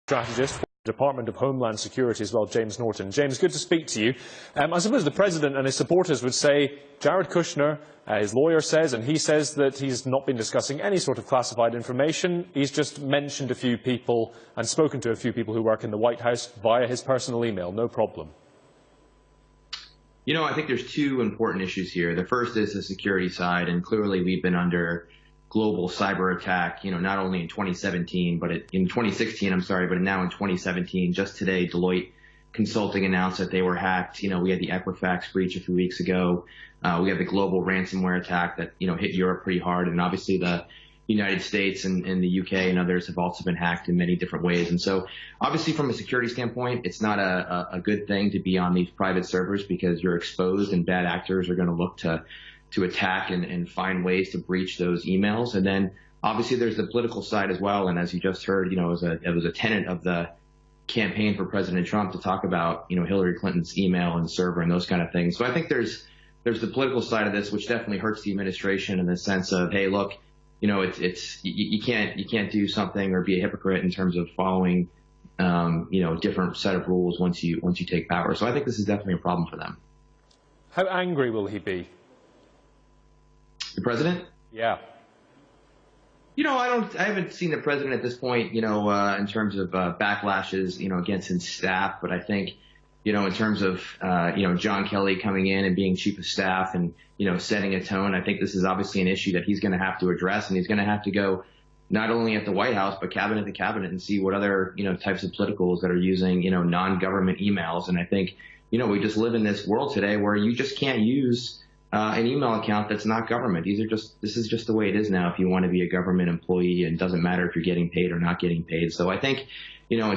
Strategist for the Department of Homeland Security as well, James Norton. James, good to speak to you. I suppose the President and his supporters would say Jared Kushner, his lawyer says, and he says that he's not been discussing any sort of classified information. He's just mentioned a few people and spoken to a few people who work in the White House via his personal email. No problem. You know, I think there's two important issues here. The first is the security side, and clearly we've been under global cyber attack, you know, not only in 2017, but in 2016, I'm sorry, but now in 2017. Just today, Deloitte Consulting announced that they were hacked. You know, we had the Equifax breach a few weeks ago. We had the global ransomware attack that, you know, hit Europe pretty hard. And obviously the United States and the UK and others have also been hacked in many different ways. And so obviously from a security standpoint, it's not a good thing to be on these private servers because you're exposed and bad actors are going to look to attack and find ways to breach those emails. And then obviously there's the political side as well. And as you just heard, you know, it was a tenet of the campaign for President Trump to talk about, you know, Hillary Clinton's email and server and those kind of things. So I think there's the political side of this, which definitely hurts the administration in the sense of, hey, look, you know, you can't do something or be a hypocrite in terms of following, you know, a different set of rules once you take power. So I think this is definitely a problem for them. How angry will he be? The president? Yeah. You know, I haven't seen the president at this point, you know, in terms of backlashes, you know, against his staff. But I think, you know, in terms of, you know, John Kelly coming in and being chief of staff and, you know, setting a tone, I think this is obviously an issue that he's going to have to address. And he's going to have to go not only at the White House, but cabinet to cabinet and see what other, you know, types of politicals that are using, you know, non-government emails. And I think, you know, we just live in this world today where you just can't use an email account that's not government. This is just the way it is now if you want to be a government employee, and it doesn't matter if you're getting paid or not getting paid. So I think, you know,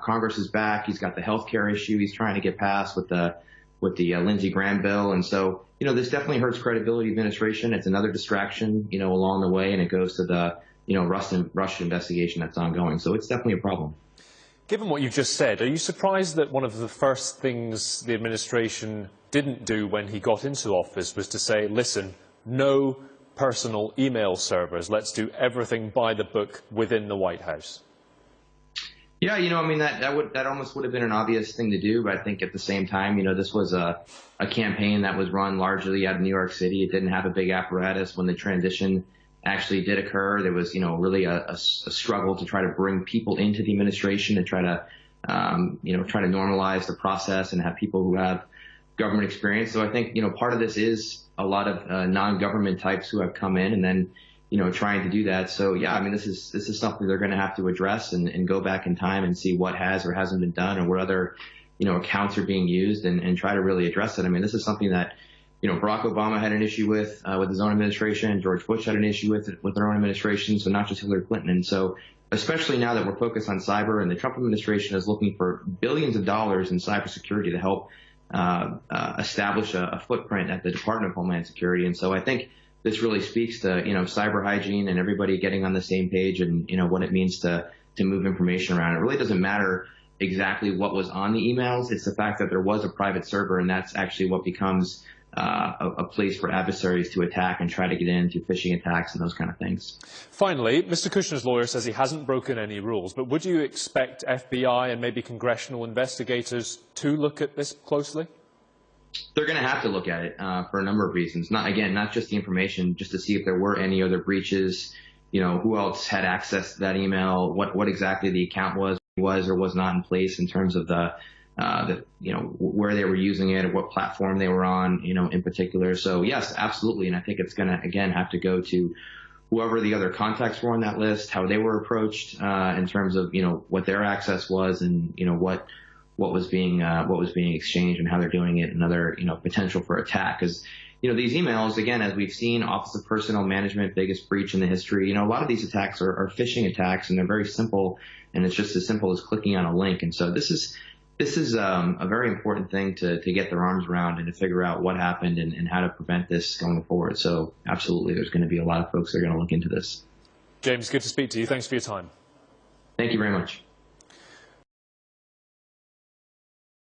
Congress is back. He's got the healthcare issue he's trying to get passed with the Lindsey Graham bill. And so, you know, this definitely hurts credibility of administration. It's another distraction, you know, along the way, and it goes to the, you know, Russia investigation that's ongoing. So it's definitely a problem. Given what you just said, are you surprised that one of the first things the administration didn't do when he got into office was to say, listen, no personal email servers, let's do everything by the book within the White House? Yeah, you know, I mean, that almost would have been an obvious thing to do, but I think at the same time, you know, this was a campaign that was run largely out of New York City. It didn't have a big apparatus when the transition actually did occur. There was, you know, really a struggle to try to bring people into the administration and try to, you know, try to normalize the process and have people who have government experience. So I think, you know, part of this is a lot of non-government types who have come in and then, you know, trying to do that. So yeah, I mean, this is something they're going to have to address and go back in time and see what has or hasn't been done and what other, you know, accounts are being used and try to really address it. I mean, this is something that, you know, Barack Obama had an issue with his own administration. George Bush had an issue with their own administration. So not just Hillary Clinton. And so especially now that we're focused on cyber and the Trump administration is looking for billions of dollars in cybersecurity to help establish a footprint at the Department of Homeland Security. And so I think this really speaks to, you know, cyber hygiene and everybody getting on the same page and, you know, what it means to move information around. It really doesn't matter exactly what was on the emails. It's the fact that there was a private server, and that's actually what becomes a place for adversaries to attack and try to get into phishing attacks and those kind of things. Finally, Mr. Kushner's lawyer says he hasn't broken any rules, but would you expect FBI and maybe congressional investigators to look at this closely? They're going to have to look at it for a number of reasons. Not just the information, just to see if there were any other breaches, you know, who else had access to that email, what exactly the account was or was not in place in terms of the you know, where they were using it or what platform they were on, you know, in particular. So yes, absolutely. And I think it's going to, again, have to go to whoever the other contacts were on that list, how they were approached in terms of, you know, what their access was and, you know, what was being exchanged and how they're doing it and other, you know, potential for attack. Because, you know, these emails, again, as we've seen, Office of Personnel Management, biggest breach in the history, you know, a lot of these attacks are phishing attacks, and they're very simple, and it's just as simple as clicking on a link. And so this is a very important thing to get their arms around and to figure out what happened and how to prevent this going forward. So absolutely, there's going to be a lot of folks that are going to look into this. James, good to speak to you. Thanks for your time. Thank you very much.